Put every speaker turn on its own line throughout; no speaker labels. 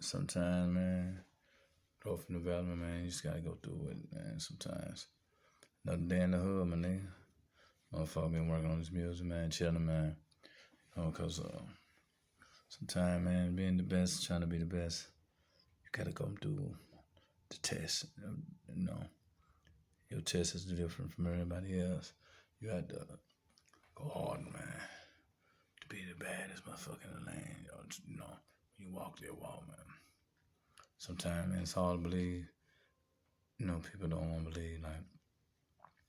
Sometimes, man, growth and development, man, you just gotta go through it, man. Sometimes. Another day in the hood, my nigga. Motherfucker been working on this music, man, chilling, man. Cause sometimes, man, being the best, trying to be the best, you gotta go through the test. You know, your test is different from everybody else. You had to go hard, man, to be the baddest motherfucker in the lane. You know, you walk their walk, man. Sometimes, man, it's hard to believe. You know, people don't want to believe. Like,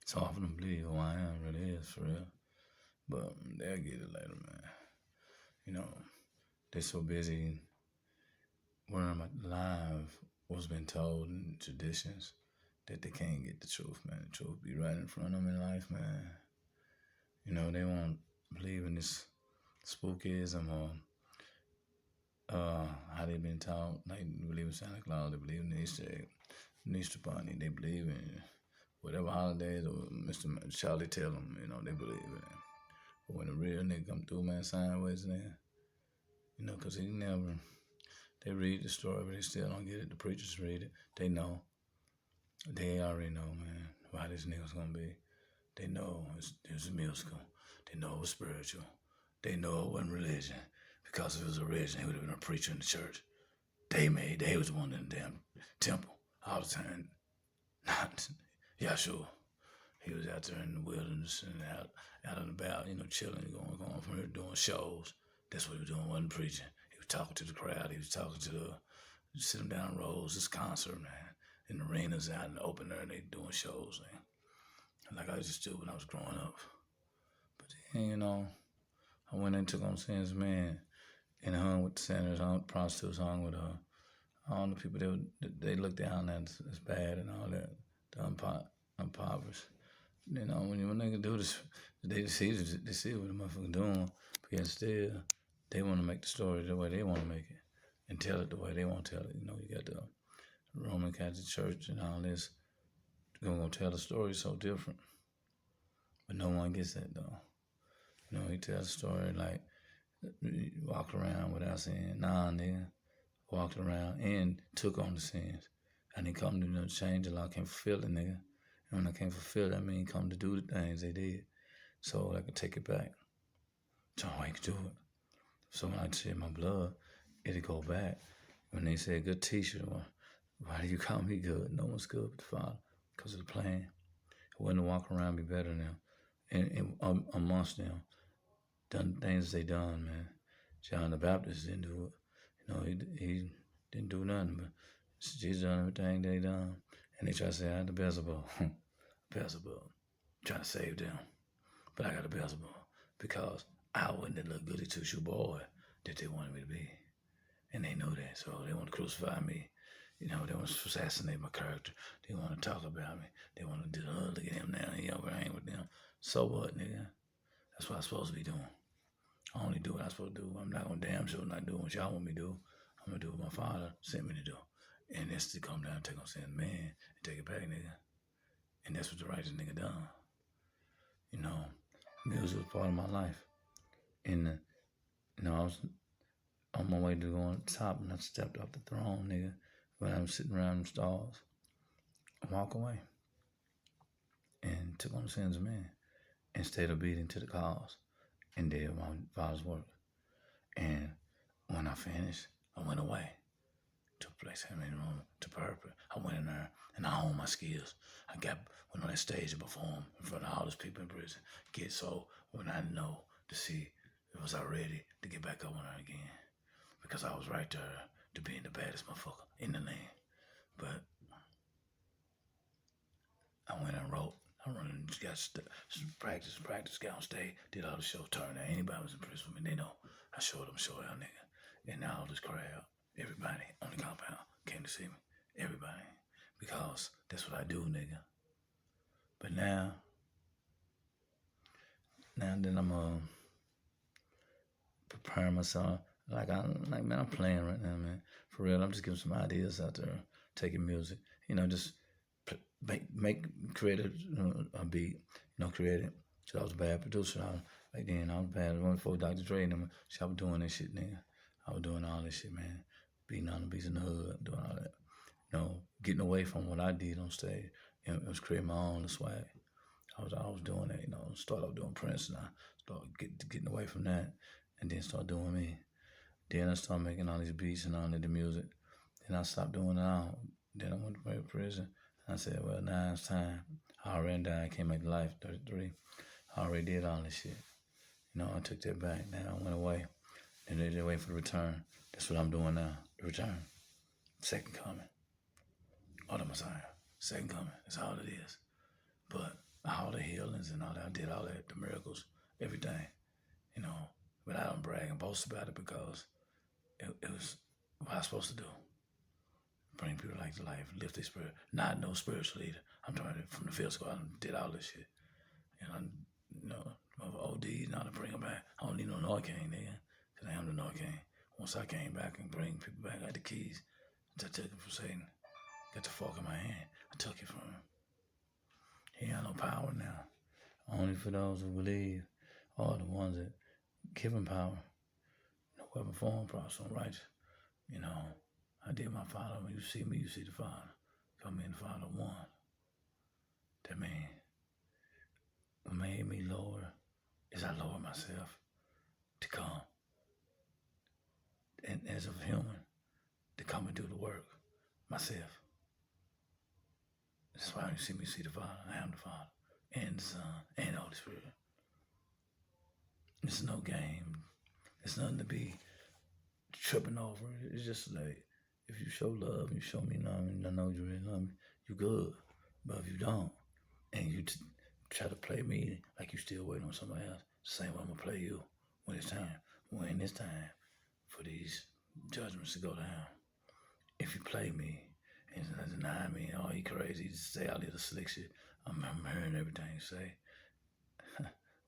it's hard for them to believe who I am, really is, for real. But they'll get it later, man. You know, they're so busy worrying about live what's been told in traditions that they can't get the truth, man. The truth be right in front of them in life, man. You know, they won't believe in this spookism or how they been taught. Like, they believe in Santa Claus, they believe in the Easter egg, Easter Bunny, they believe in whatever holidays or Mr. Charlie tell them, you know, they believe in it. But when the real nigga come through, man, sideways there, you know, because they read the story, but they still don't get it. The preachers read it. They know. They already know, man, why this nigga's gonna be. They know it's a musical. They know it was spiritual. They know it wasn't religion. Because if it was a religion, he would have been a preacher in the church. They was the one in the damn temple all the time. Not Yahshua. He was out there in the wilderness and out and about, you know, chilling, going from here, doing shows. That's what he was doing, wasn't preaching. He was talking to the crowd. He was talking to sitting down rows, this concert, man. In the arenas out in the open air, they doing shows, man. Like I used to do when I was growing up. But then, you know, I went and took on Sins Man and hung with the sinners, hung with prostitutes, hung with all the people they look down at as bad and all that, the impoverished. You know, when niggas do this, they see what the motherfucker doing, but yet still, they want to make the story the way they want to make it and tell it the way they want to tell it. You know, you got the Roman Catholic Church and all this. They're going to tell the story so different. But no one gets that, though. You know, he tells the story like, walked around without saying, nah, nigga. Walked around and took on the sins. And he come to change the law, can't fulfill it, nigga. And when I can't fulfill it, I mean come to do the things they did. So I could take it back. So I could do it. So when I shed my blood, it'd go back. When they say good teacher, why do you call me good? No one's good but the Father, because of the plan. When to walk around be better now. And amongst them, done things they done, man. John the Baptist didn't do it. You know, he didn't do nothing, but Jesus done everything they done. And they try to say, I had the Beelzebub. Beelzebub. Trying to save them. But I got a Beelzebub. Because I wasn't that little goody two-shoe boy that they wanted me to be. And they know that. So they want to crucify me. You know, they want to assassinate my character. They want to talk about me. They want to do, look at him now. He over hang with them. So what, nigga? That's what I'm supposed to be doing. I only do what I'm supposed to do. I'm not going to damn sure not do what y'all want me to do. I'm going to do what my father sent me to do. And that's to come down and take on saying, man, and take it back, nigga. And that's what the righteous nigga done. You know, music was part of my life. And, you know, I was on my way to go on top and I stepped off the throne, nigga. When I was sitting around them stalls, I walk away. And took on the sins of man. And stayed obedient to the cause. And did my father's work. And when I finished, I went away to a place I mean, to purpose. I went in there and I honed my skills. I went on that stage and performed in front of all those people in prison. Get so when I know to see was I ready to get back up on it again. Because I was right there to being the baddest motherfucker in the land. But I went and wrote. I run and got practice, got on stage, did all the shows, turned out. Anybody was in prison with me, they know. I showed them, showed out, nigga. And now all this crowd, everybody on the compound came to see me. Everybody. Because that's what I do, nigga. But now then I'm preparing myself. Man, I'm playing right now, man. For real, I'm just giving some ideas out there, taking music. You know, just create a beat. You know, create it. So I was a bad producer. I was bad. I went for Dr. Dre and them. So I was doing this shit, nigga. I was doing all this shit, man. beating on the beats in the hood, doing all that. Getting away from what I did on stage. And it was creating my own swag. I was doing that, start off doing Prince, and I started getting away from that, and then start doing me. Then I started making all these beats and all the music. Then I stopped doing it all. Then I went to prison. And I said, well, now it's time. I already died, came back to life, 33. I already did all this shit. I took that back. Now I went away. And they wait for the return. That's what I'm doing now. The return. Second coming. All the Messiah. Second coming. That's all it is. But all the healings and all that, I did all that, the miracles, everything, but I don't brag and boast about it because it was what I was supposed to do. Bring people like to life, lift their spirit. Not no spiritual leader. I'm trying to, from the physical, I did all this shit. Of OD, now to bring them back. I don't need no Narcan, nigga, because I am the Narcan. Once I came back and bring people back, I had the keys. I took it from Satan. Got the fork in my hand. I took it from him. He got no power now. Only for those who believe, or the ones that give him power. No weapon formed, prosper, righteous. I did my Father. When you see me, you see the Father. Come in, Father one. That means what made me lower is I lower myself to come. And as a human, to come and do the work myself. That's why when you see me, see the Father. I am the Father. And the Son. And the Holy Spirit. It's no game. It's nothing to be tripping over. It's just like, if you show love, you show me love, and I know you really love me, you good. But if you don't, and you try to play me like you still waiting on somebody else, same way I'm going to play you when it's time. When it's time for these judgments to go down. If you play me and deny me, oh, you crazy, just say all this slick shit, I'm hearing everything you say.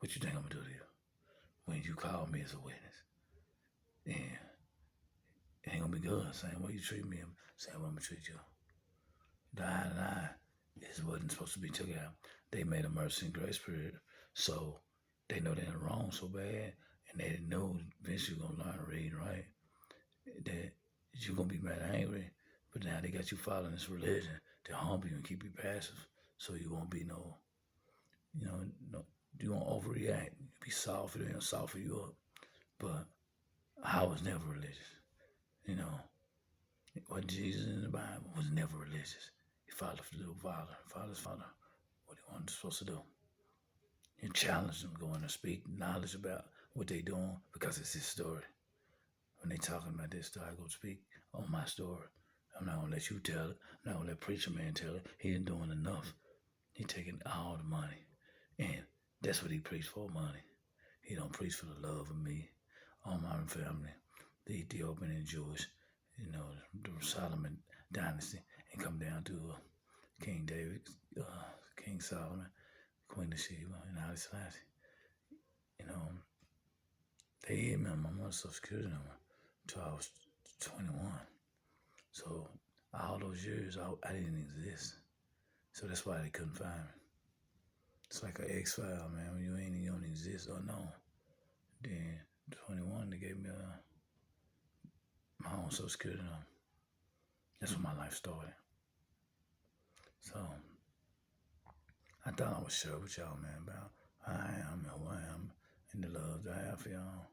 What you think I'm going to do to you? When you call me as a witness. Yeah. It ain't going to be good. Same way you treat me, same way I'm going to treat you. The eye to eye is wasn't supposed to be took out. They made a mercy and grace period. So they know they're wrong so bad, and they know eventually you're going to learn to read, right? That you're going to be mad and angry, but now they got you following this religion to humble you and keep you passive, so you won't be you won't overreact. You be soft, they'll soften you up. But I was never religious. What Jesus in the Bible was never religious. He followed the Father's Father, what he wanted supposed to do. He challenged them going to speak knowledge about what they doing because it's his story. When they talking about this story, I go speak on my story. I'm not going to let you tell it. I'm not going to let preacher man tell it. He ain't doing enough. He taking all the money. And that's what he preached for, money. He don't preach for the love of me, all my family, the Ethiopian and Jewish, the Solomon dynasty, and come down to King David, King Solomon, Queen of Sheba, and Haile Selassie. They hit me on my mother's Social Security number until I was 21. So all those years, I didn't exist. So that's why they couldn't find me. It's like an X-File, man. When you don't exist or no. Then 21, they gave me my own Social Security number. That's when my life started. So I thought I would share with y'all, man, about how I am and who I am and the love that I have for y'all.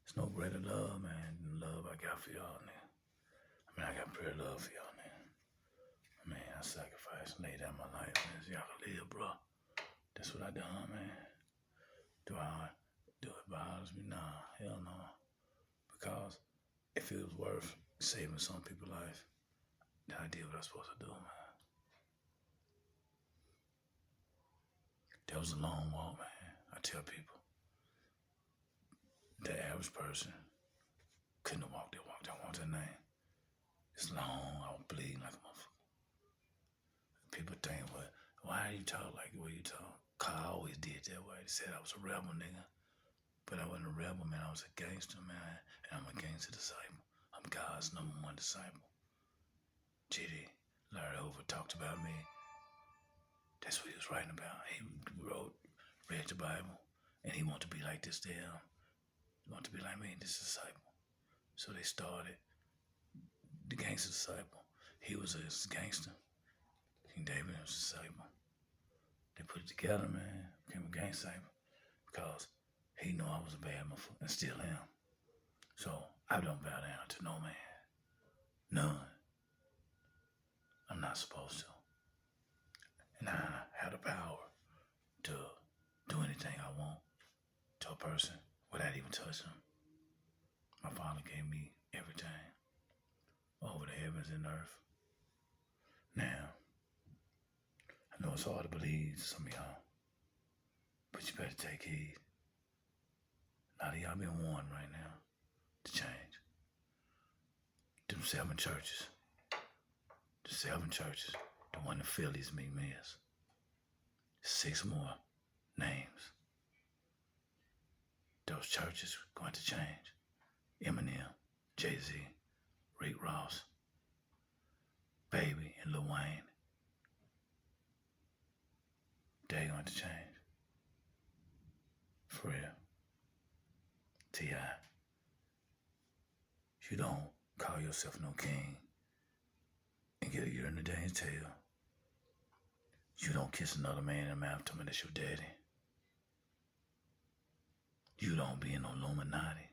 There's no greater love, man, than the love I got for y'all, nigga. I got pretty love for y'all, nigga. I sacrificed and laid down my life, man, so y'all can live, bro. That's what I done, man. Do it bothers me? Nah, hell no. Because if it was worth saving some people's life, then I did what I was supposed to do, man. That was a long walk, man. I tell people, the average person couldn't have walked that walk. Don't want that name. It's long. I was bleeding like a motherfucker. People think, why do you talk like the way you talk? Cause I always did that way. They said I was a rebel, nigga. But I wasn't a rebel, man. I was a gangster, man. And I'm a gangster disciple. I'm God's #1 disciple. G.D. Larry Hoover talked about me. That's what he was writing about. He read the Bible, and he wanted to be like this damn. He wanted to be like me, this disciple. So they started the gangster disciple. He was a gangster. King David was a disciple. They put it together, man. Became a gangster disciple because he knew I was a bad motherfucker and still am. So I don't bow down to no man. None. I'm not supposed to. And I have the power to do anything I want to a person without even touching them. My Father gave me everything over the heavens and earth. Now, I know it's hard to believe to some of y'all, but you better take heed. A lot of y'all been warned right now to change. Them 7 churches. The 7 churches. The one in Philly's me miss. 6 more names. Those churches going to change. Eminem, Jay-Z, Rick Ross, Baby, and Lil Wayne. They going to change. For real. T.I. You don't call yourself no king and get a year in the day's tail. You don't kiss another man in the mouth, tell me that's your daddy. You don't be in no Illuminati.